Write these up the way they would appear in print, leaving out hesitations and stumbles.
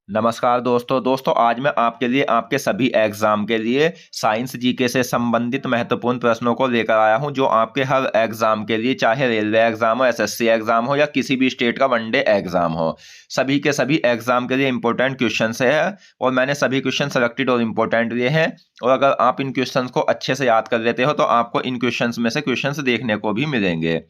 नमस्कार दोस्तों आज मैं आपके लिए आपके सभी एग्जाम के लिए साइंस जीके से संबंधित महत्वपूर्ण प्रश्नों को लेकर आया हूं जो आपके हर एग्जाम के लिए, चाहे रेलवे एग्जाम हो, एसएससी एग्जाम हो या किसी भी स्टेट का वनडे एग्जाम हो, सभी के सभी एग्जाम के लिए इंपॉर्टेंट क्वेश्चन है। और मैंने सभी क्वेश्चन सेलेक्टेड और इम्पोर्टेंट लिए हैं। और अगर आप इन क्वेश्चन को अच्छे से याद कर लेते हो तो आपको इन क्वेश्चन में से क्वेश्चन देखने को भी मिलेंगे।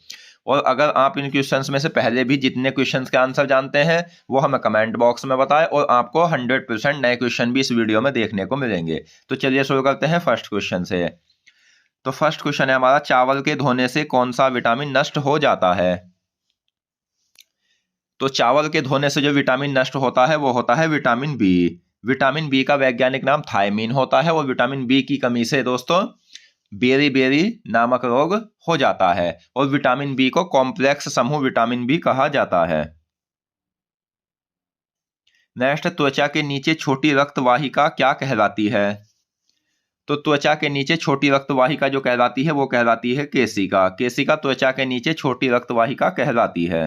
और अगर आप इन क्वेश्चंस में से पहले भी जितने क्वेश्चंस के आंसर जानते हैं वो हमें कमेंट बॉक्स में बताएं, और आपको 100% नए क्वेश्चन भी इस वीडियो में देखने को मिलेंगे। तो चलिए शुरू करते हैं फर्स्ट क्वेश्चन से। तो फर्स्ट क्वेश्चन है हमारा, चावल के धोने से कौन सा विटामिन नष्ट हो जाता है? तो चावल के धोने से जो विटामिन नष्ट होता है वो होता है विटामिन बी। विटामिन बी का वैज्ञानिक नाम थायमीन होता है, और विटामिन बी की कमी से दोस्तों बेरी बेरी नामक रोग हो जाता है। और विटामिन बी को कॉम्प्लेक्स समूह विटामिन बी कहा जाता है। नेक्स्ट, त्वचा के नीचे छोटी रक्त वाहिका क्या कहलाती है? तो त्वचा के नीचे छोटी रक्त वाहिका जो कहलाती है वो कहलाती है केशिका। केशिका त्वचा के नीचे छोटी रक्त वाहिका कहलाती है।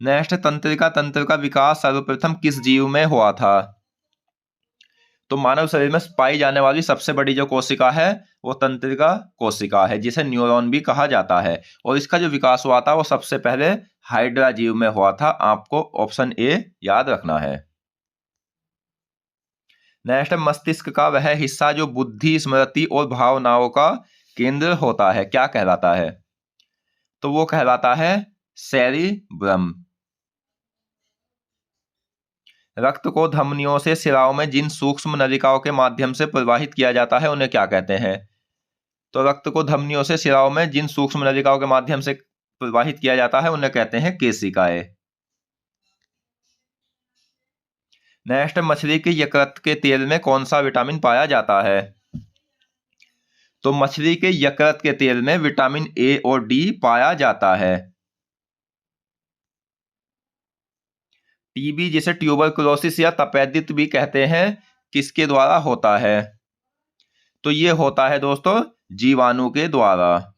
नेक्स्ट, तंत्रिका तंत्र का विकास सर्वप्रथम किस जीव में हुआ था? तो मानव शरीर में पाई जाने वाली सबसे बड़ी जो कोशिका है वो तंत्रिका कोशिका है, जिसे न्यूरॉन भी कहा जाता है। और इसका जो विकास हुआ था वो सबसे पहले हाइड्रा जीव में हुआ था। आपको ऑप्शन ए याद रखना है। नेक्स्ट, मस्तिष्क का वह हिस्सा जो बुद्धि, स्मृति और भावनाओं का केंद्र होता है क्या कहलाता है? तो वो कहलाता है सेरिब्रम। रक्त को धमनियों से सिराओं में जिन सूक्ष्म नलिकाओं के माध्यम से प्रवाहित किया जाता है उन्हें क्या कहते हैं? तो रक्त को धमनियों से सिराओं में जिन सूक्ष्म नलिकाओं के माध्यम से प्रवाहित किया जाता है उन्हें कहते हैं केशिकाएं। नेक्स्ट, मछली के यकृत के तेल में कौन सा विटामिन पाया जाता है? तो मछली के यकृत के तेल में विटामिन ए और डी पाया जाता है। टीबी जिसे ट्यूबरकुलोसिस या तपेदिक भी कहते हैं किसके द्वारा होता है? तो ये होता है दोस्तों जीवाणु के द्वारा।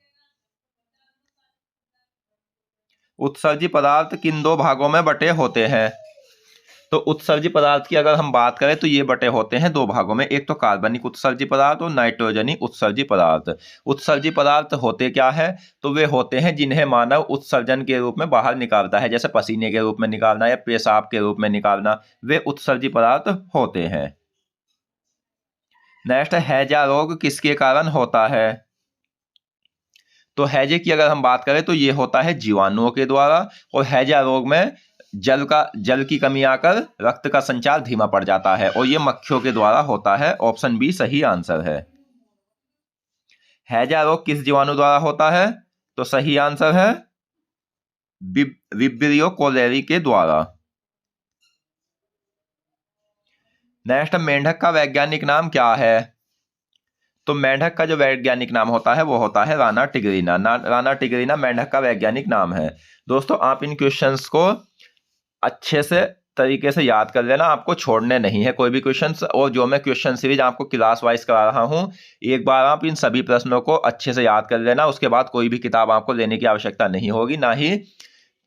उत्सर्जी पदार्थ किन दो भागों में बटे होते हैं? तो उत्सर्जी पदार्थ की अगर हम बात करें तो ये बटे होते हैं दो भागों में, एक तो कार्बनिक उत्सर्जी पदार्थ और नाइट्रोजनी उत्सर्जी पदार्थ। उत्सर्जी पदार्थ होते क्या है? तो वे होते हैं जिन्हें मानव उत्सर्जन के रूप में बाहर निकालता है, जैसे पसीने के रूप में निकालना या पेशाब के रूप में निकालना, वे उत्सर्जी पदार्थ होते हैं। नेक्स्ट, हैजा रोग किसके कारण होता है? तो हैजे की अगर हम बात करें तो ये होता है जीवाणुओं के द्वारा। और हैजा रोग में जल की कमी आकर रक्त का संचार धीमा पड़ जाता है, और ये मक्खियों के द्वारा होता है। ऑप्शन बी सही आंसर है। हैजा रोग किस जीवाणु द्वारा होता है? तो सही आंसर है विब्रियो कोलेरी के द्वारा। नेक्स्ट, मेंढक का वैज्ञानिक नाम क्या है? तो मेंढक का जो वैज्ञानिक नाम होता है वो होता है राना टिगरीना। राना टिगरीना मेंढक का वैज्ञानिक नाम है। दोस्तों आप इन क्वेश्चंस को अच्छे से तरीके से याद कर लेना, आपको छोड़ने नहीं है कोई भी क्वेश्चंस। और जो मैं क्वेश्चन सीरीज आपको क्लास वाइज करा रहा हूं, एक बार आप इन सभी प्रश्नों को अच्छे से याद कर लेना, उसके बाद कोई भी किताब आपको लेने की आवश्यकता नहीं होगी। ना ही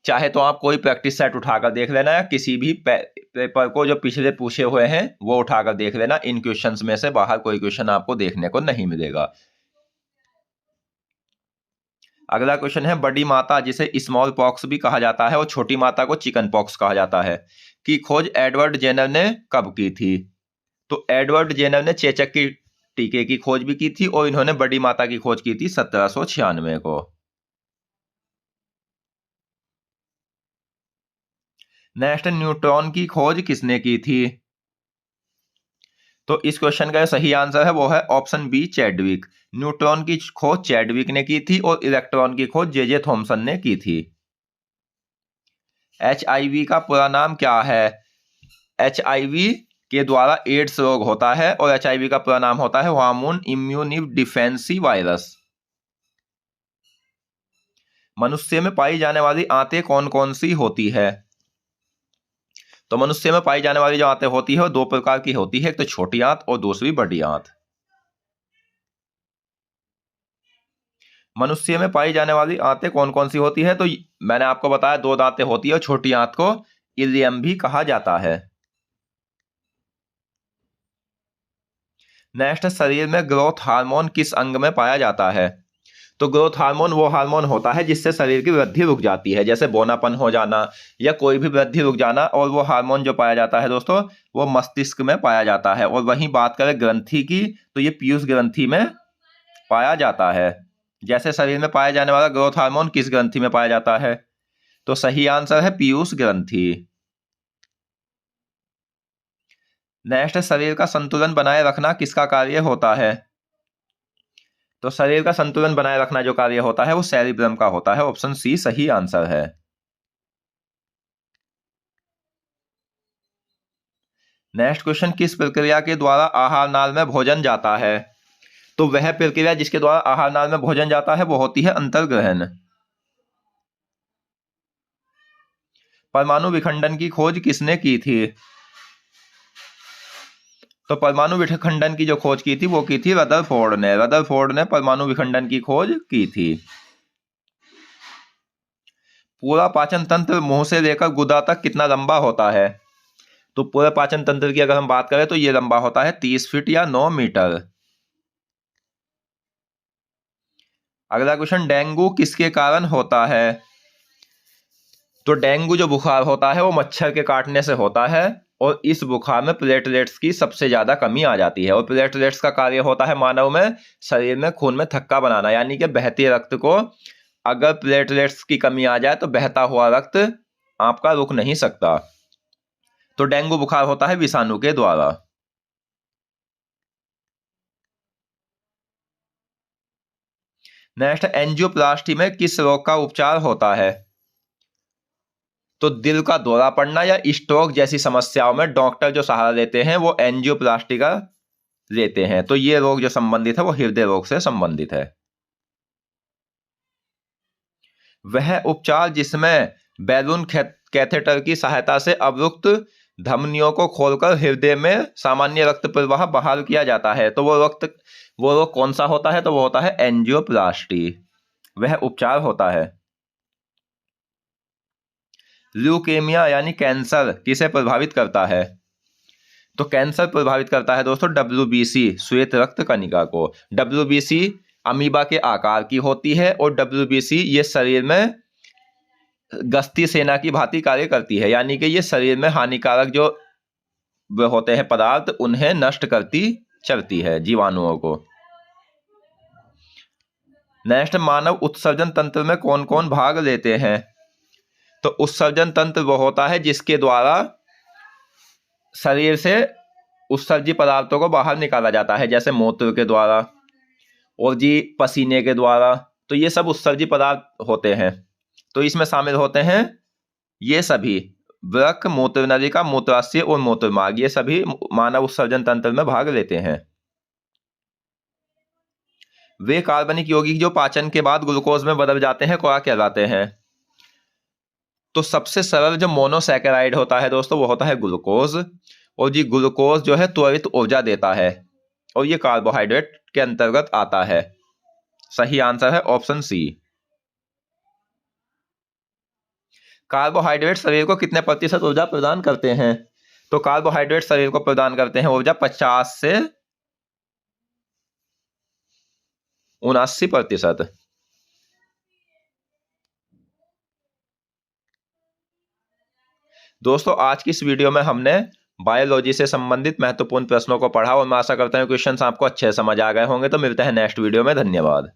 चाहे तो आप कोई प्रैक्टिस सेट उठाकर देख लेना, या किसी भी पेपर को जो पिछले पूछे हुए हैं वो उठाकर देख लेना। इन क्वेश्चंस में से बाहर कोई क्वेश्चन आपको देखने को नहीं मिलेगा। अगला क्वेश्चन है, बड़ी माता जिसे स्मॉल पॉक्स भी कहा जाता है और छोटी माता को चिकन पॉक्स कहा जाता है की खोज एडवर्ड जेनर ने कब की थी? तो एडवर्ड जेनर ने चेचक की टीके की खोज भी की थी, और इन्होंने बड़ी माता की खोज की थी 1796 को। नेक्स्ट, न्यूट्रॉन की खोज किसने की थी? तो इस क्वेश्चन का सही आंसर है वो है ऑप्शन बी चैडविक। न्यूट्रॉन की खोज चैडविक ने की थी, और इलेक्ट्रॉन की खोज जे जे थॉमसन ने की थी। HIV का पूरा नाम क्या है? HIV के द्वारा एड्स रोग होता है, और HIV का पूरा नाम होता है हार्मोन इम्यून डिफेंसी वायरस। मनुष्य में पाई जाने वाली आंतें कौन कौन सी होती है? तो मनुष्य में पाई जाने वाली जो आंतें होती है वो दो प्रकार की होती है, एक तो छोटी आंत और दूसरी बड़ी आंत। मनुष्य में पाई जाने वाली आंतें कौन कौन सी होती है? तो मैंने आपको बताया दो दांतें होती है, छोटी आंत को इलियम भी कहा जाता है। नेक्स्ट, शरीर में ग्रोथ हार्मोन किस अंग में पाया जाता है? तो ग्रोथ हार्मोन वो हार्मोन होता है जिससे शरीर की वृद्धि रुक जाती है, जैसे बौनापन हो जाना या कोई भी वृद्धि रुक जाना। और वो हार्मोन जो पाया जाता है दोस्तों, वो मस्तिष्क में पाया जाता है। और वहीं बात करें ग्रंथि की, तो ये पीयूष ग्रंथि में पाया जाता है। जैसे शरीर में पाया जाने वाला ग्रोथ हार्मोन किस ग्रंथि में पाया जाता है? तो सही आंसर है पीयूष ग्रंथि। नेक्स्ट, शरीर का संतुलन बनाए रखना किसका कार्य होता है? तो शरीर का संतुलन बनाए रखना जो कार्य होता है वो सेरिब्रम का होता है। ऑप्शन सी सही आंसर है। नेक्स्ट क्वेश्चन, किस प्रक्रिया के द्वारा आहार नाल में भोजन जाता है? तो वह प्रक्रिया जिसके द्वारा आहार नाल में भोजन जाता है वो होती है अंतर्ग्रहण। परमाणु विखंडन की खोज किसने की थी? तो परमाणु विखंडन की जो खोज की थी वो की थी रदरफोर्ड ने। रदरफोर्ड ने परमाणु विखंडन की खोज की थी। पूरा पाचन तंत्र मुंह से लेकर गुदा तक कितना लंबा होता है? तो पूरे पाचन तंत्र की अगर हम बात करें तो ये लंबा होता है 30 फीट या 9 मीटर। अगला क्वेश्चन, डेंगू किसके कारण होता है? तो डेंगू जो बुखार होता है वो मच्छर के काटने से होता है। और इस बुखार में प्लेटलेट्स की सबसे ज्यादा कमी आ जाती है। और प्लेटलेट्स का कार्य होता है मानव में शरीर में खून में थक्का बनाना, यानी कि बहते रक्त को अगर प्लेटलेट्स की कमी आ जाए तो बहता हुआ रक्त आपका रुक नहीं सकता। तो डेंगू बुखार होता है विषाणु के द्वारा। नेक्स्ट, एंजियोप्लास्टी में किस रोग का उपचार होता है? तो दिल का दौरा पड़ना या स्ट्रोक जैसी समस्याओं में डॉक्टर जो सहारा लेते हैं वो एंजियोप्लास्टी का लेते हैं। तो ये रोग जो संबंधित है वो हृदय रोग से संबंधित है। वह उपचार जिसमें बैलून कैथेटर की सहायता से अवरुक्त धमनियों को खोलकर हृदय में सामान्य रक्त प्रवाह बहाल किया जाता है, तो वो रोग कौन सा होता है? तो वो होता है एंजियोप्लास्टी। वह उपचार होता है। ल्यूकेमिया यानी कैंसर किसे प्रभावित करता है? तो कैंसर प्रभावित करता है दोस्तों WBC श्वेत रक्त कणिका को। WBC अमीबा के आकार की होती है और WBC ये शरीर में गश्ती सेना की भांति कार्य करती है, यानी कि ये शरीर में हानिकारक जो होते हैं पदार्थ उन्हें नष्ट करती चलती है, जीवाणुओं को। नेक्स्ट, मानव उत्सर्जन तंत्र में कौन कौन भाग लेते हैं? तो उत्सर्जन तंत्र वो होता है जिसके द्वारा शरीर से उत्सर्जित पदार्थों को बाहर निकाला जाता है, जैसे मूत्र के द्वारा और जी पसीने के द्वारा। तो ये सब उत्सर्जित पदार्थ होते हैं। तो इसमें शामिल होते हैं ये सभी वृक्क, मूत्र नलिका, मूत्राशय और मूत्रमार्ग, ये सभी मानव उत्सर्जन तंत्र में भाग लेते हैं। वे कार्बनिक यौगिक जो पाचन के बाद ग्लूकोज में बदल जाते हैं क्या कहलाते हैं? तो सबसे सरल जो मोनोसैकेराइड होता है दोस्तों वो होता है ग्लूकोज। और जी ग्लूकोज जो है त्वरित ऊर्जा देता है और ये कार्बोहाइड्रेट के अंतर्गत आता है। सही आंसर है ऑप्शन सी। कार्बोहाइड्रेट शरीर को कितने प्रतिशत ऊर्जा प्रदान करते हैं? तो कार्बोहाइड्रेट शरीर को प्रदान करते हैं ऊर्जा 50 से 79%। दोस्तों आज की इस वीडियो में हमने बायोलॉजी से संबंधित महत्वपूर्ण प्रश्नों को पढ़ा और मैं आशा करता हूं क्वेश्चंस आपको अच्छे समझ आ गए होंगे। तो मिलते हैं नेक्स्ट वीडियो में। धन्यवाद।